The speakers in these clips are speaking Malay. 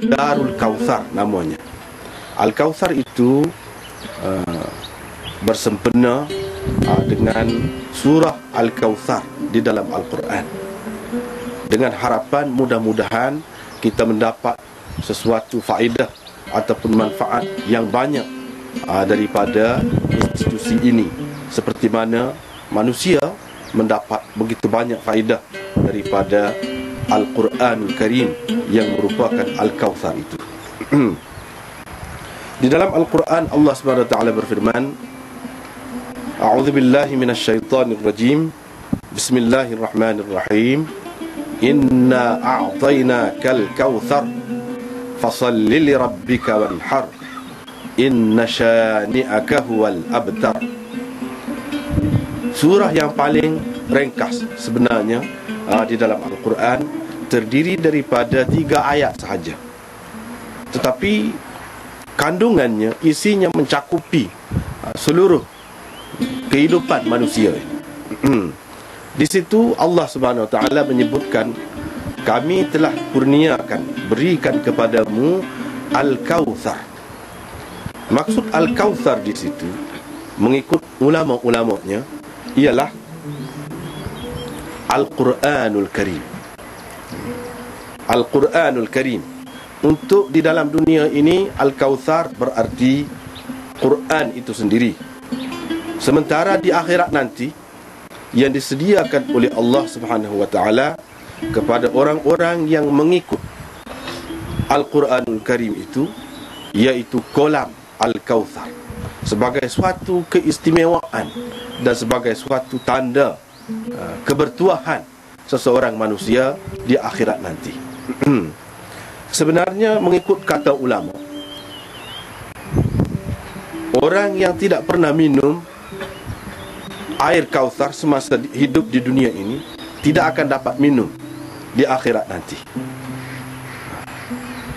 Darul Kautsar namanya. Al-Kautsar itu bersempena dengan surah Al-Kautsar di dalam Al-Quran, dengan harapan mudah-mudahan kita mendapat sesuatu faedah ataupun manfaat yang banyak daripada institusi ini, seperti mana manusia mendapat begitu banyak faedah daripada Al-Quranul Karim yang merupakan Al-Kautsar itu. Di dalam Al-Quran Allah Subhanahu wa taala berfirman, A'udzu billahi minasyaitonir rajim. Bismillahirrahmanirrahim. Inna a'tainakal kautsar fashalli li rabbika wanhar. Inna syani'aka huwal abtar. Surah yang paling ringkas sebenarnya di dalam Al-Quran, terdiri daripada 3 ayat sahaja, tetapi kandungannya, isinya mencakupi seluruh kehidupan manusia. Di situ Allah Subhanahu wa taala menyebutkan, kami telah kurniakan, berikan kepadamu Al-Kautsar. Maksud Al-Kautsar di situ, mengikut ulama-ulamanya, ialah Al-Quranul Karim. Al-Quranul Karim. Untuk di dalam dunia ini, Al-Kautsar berarti Quran itu sendiri. Sementara di akhirat nanti, yang disediakan oleh Allah Subhanahu wa taala kepada orang-orang yang mengikut Al-Quranul Karim itu, yaitu kolam Al-Kautsar, sebagai suatu keistimewaan dan sebagai suatu tanda kebertuahan seseorang manusia di akhirat nanti. Sebenarnya mengikut kata ulama, orang yang tidak pernah minum air Kautsar semasa hidup di dunia ini tidak akan dapat minum di akhirat nanti.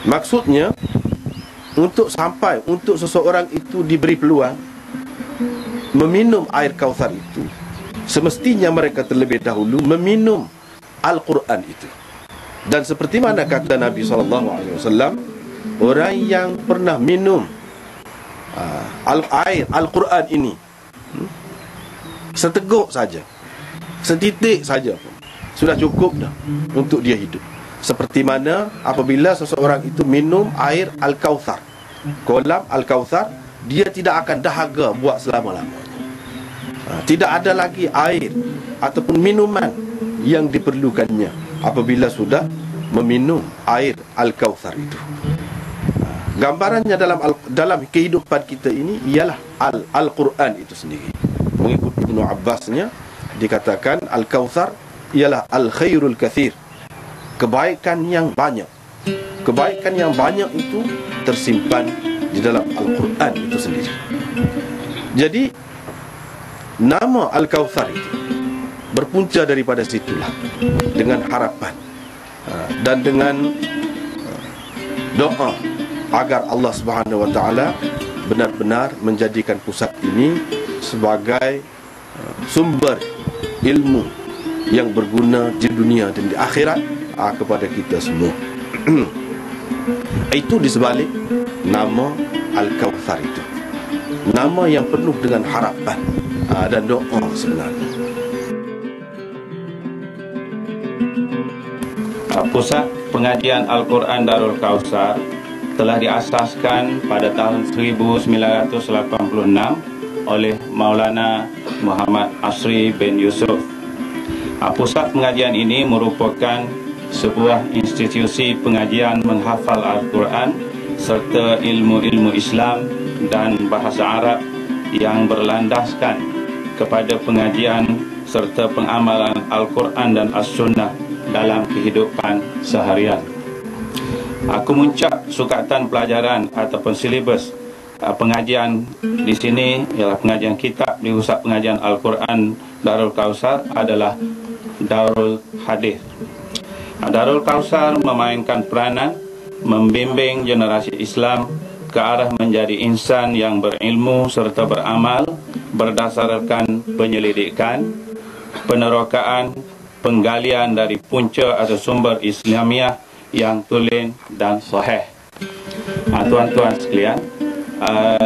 Maksudnya, untuk seseorang itu diberi peluang meminum air Kautsar itu, semestinya mereka terlebih dahulu meminum Al-Quran itu. Dan seperti mana kata Nabi SAW, orang yang pernah minum air Al-Quran ini seteguk saja, setitik saja, sudah cukup dah untuk dia hidup. Seperti mana apabila seseorang itu minum air Al-Kautsar, kolam Al-Kautsar, dia tidak akan dahaga buat selama-lamanya. Tidak ada lagi air ataupun minuman yang diperlukannya apabila sudah meminum air Al-Kautsar itu. Gambarannya dalam kehidupan kita ini ialah Al-Quran itu sendiri. Mengikut Ibnu Abbasnya, dikatakan Al-Kautsar ialah Al-Khairul Katsir, kebaikan yang banyak. Kebaikan yang banyak itu tersimpan di dalam Al-Quran itu sendiri. Jadi nama Al-Kautsar itu berpunca daripada situlah, dengan harapan dan dengan doa agar Allah Subhanahu wa taala benar-benar menjadikan pusat ini sebagai sumber ilmu yang berguna di dunia dan di akhirat kepada kita semua. Itu di sebalik nama Al-Kautsar itu, nama yang penuh dengan harapan dan doa sebenarnya. Pusat Pengajian Al-Quran Darul Kautsar telah diasaskan pada tahun 1986 oleh Maulana Muhammad Asri bin Yusuf. Pusat pengajian ini merupakan sebuah institusi pengajian menghafal Al-Quran serta ilmu-ilmu Islam dan bahasa Arab yang berlandaskan kepada pengajian serta pengamalan Al-Quran dan As-Sunnah dalam kehidupan seharian. Kemuncak sukatan pelajaran ataupun silibus pengajian di sini ialah pengajian kitab di Pusat Pengajian Al-Quran Darul Kautsar adalah Darul Hadis. Darul Kautsar memainkan peranan membimbing generasi Islam ke arah menjadi insan yang berilmu serta beramal berdasarkan penyelidikan, penerokaan, penggalian dari punca atau sumber Islamiah yang tulen dan sahih. Tuan-tuan sekalian,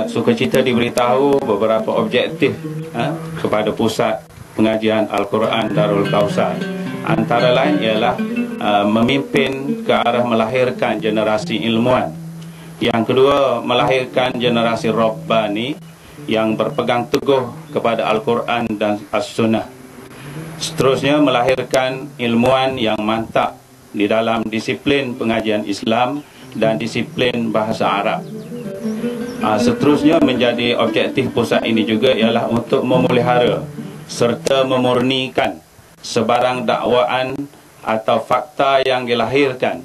sukacita diberitahu beberapa objektif kepada Pusat Pengajian Al-Quran Darul Kausar. Antara lain ialah memimpin ke arah melahirkan generasi ilmuwan. Yang kedua, melahirkan generasi Rabbani yang berpegang teguh kepada Al-Quran dan As-Sunnah. Seterusnya, melahirkan ilmuwan yang mantap di dalam disiplin pengajian Islam dan disiplin bahasa Arab. Seterusnya, menjadi objektif pusat ini juga ialah untuk memelihara serta memurnikan sebarang dakwaan atau fakta yang dilahirkan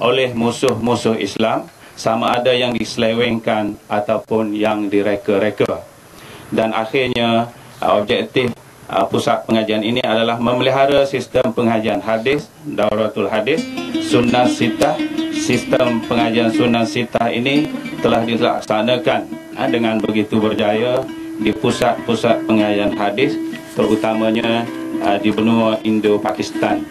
oleh musuh-musuh Islam, sama ada yang diselewengkan ataupun yang direka-reka. Dan akhirnya, objektif pusat pengajian ini adalah memelihara sistem pengajian hadis, dauratul hadis, sunnah sitah. Sistem pengajian sunnah sitah ini telah dilaksanakan dengan begitu berjaya di pusat-pusat pengajian hadis, terutamanya di benua Indo-Pakistan.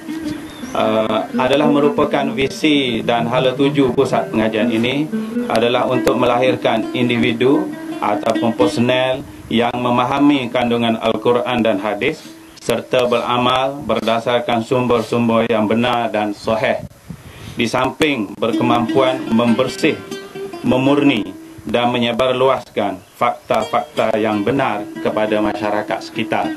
Adalah merupakan visi dan hala tuju pusat pengajian ini adalah untuk melahirkan individu ataupun personel yang memahami kandungan Al-Quran dan hadis serta beramal berdasarkan sumber-sumber yang benar dan sahih, di samping berkemampuan membersih, memurni dan menyebarluaskan fakta-fakta yang benar kepada masyarakat sekitar.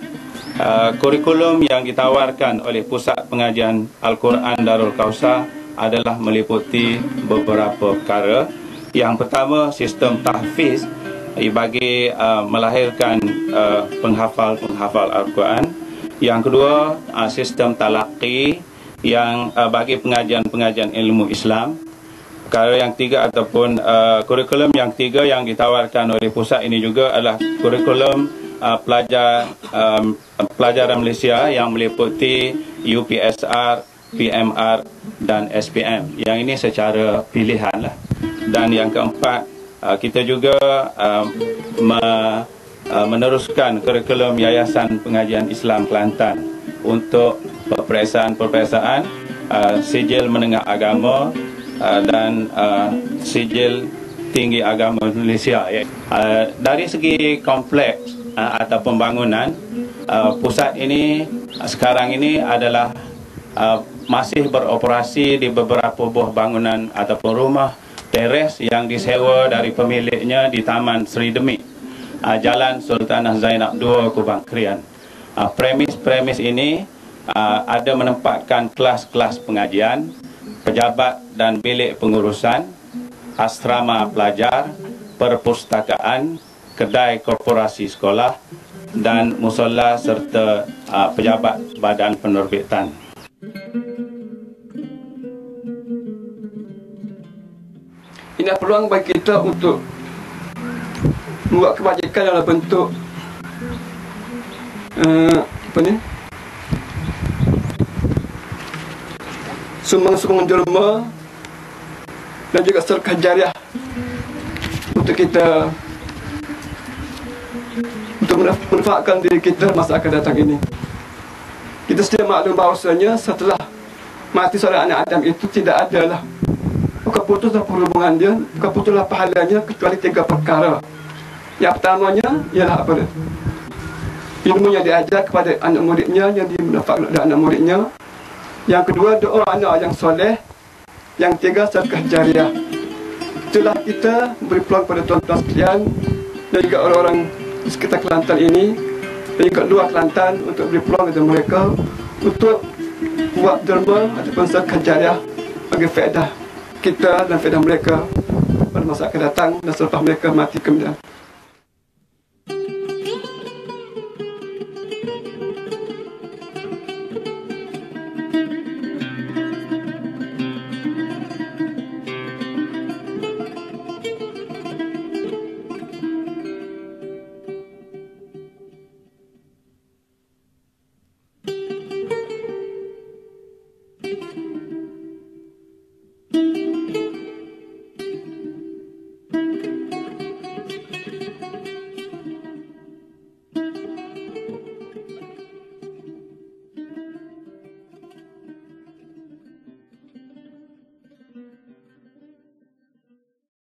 Kurikulum yang ditawarkan oleh Pusat Pengajian Al-Quran Darul Kausar adalah meliputi beberapa perkara. Yang pertama, sistem tahfiz bagi melahirkan penghafal Al-Quran. Yang kedua, sistem talaqi yang bagi pengajian-pengajian ilmu Islam. Perkara yang tiga ataupun kurikulum yang tiga yang ditawarkan oleh pusat ini juga adalah kurikulum pelajaran Malaysia yang meliputi UPSR, PMR dan SPM. Yang ini secara pilihan lah. Dan yang keempat, kita juga meneruskan kurikulum Yayasan Pengajian Islam Kelantan untuk peperiksaan sijil menengah agama dan sijil tinggi agama Malaysia. Dari segi kompleks atau pembangunan, pusat ini sekarang ini adalah masih beroperasi di beberapa buah bangunan ataupun rumah teres yang disewa dari pemiliknya di Taman Seri Demik, Jalan Sultanah Zainab 2, Kubang Krian. Premis ini ada menempatkan kelas-kelas pengajian, pejabat dan bilik pengurusan, asrama pelajar, perpustakaan, kedai korporasi sekolah dan musola serta pejabat badan penerbitan. Ini peluang bagi kita untuk membuat kebajikan dalam bentuk sumbang-sumbang derma dan juga sedekah jariah untuk kita, untuk memanfaatkan diri kita masa akan datang ini. Kita sedia maklum bahawasanya setelah mati seorang anak Adam itu tidak adalah, bukan putuslah perhubungan dia, bukan putuslah pahalanya kecuali tiga perkara. Yang pertamanya ialah apa dia? Ilmu yang diajar kepada anak muridnya, yang dimanfaatkan oleh anak muridnya. Yang kedua, doa anak yang soleh. Yang ketiga, sedekah jariah. Itulah kita beri peluang kepada tuan-tuan sekalian dan juga orang-orang di sekitar Kelantan ini dan juga luar Kelantan untuk beri peluang kepada mereka untuk buat derma ataupun sedekah jariah bagi faedah kita dan faedah mereka pada masa akan datang dan selepas mereka mati kemudian.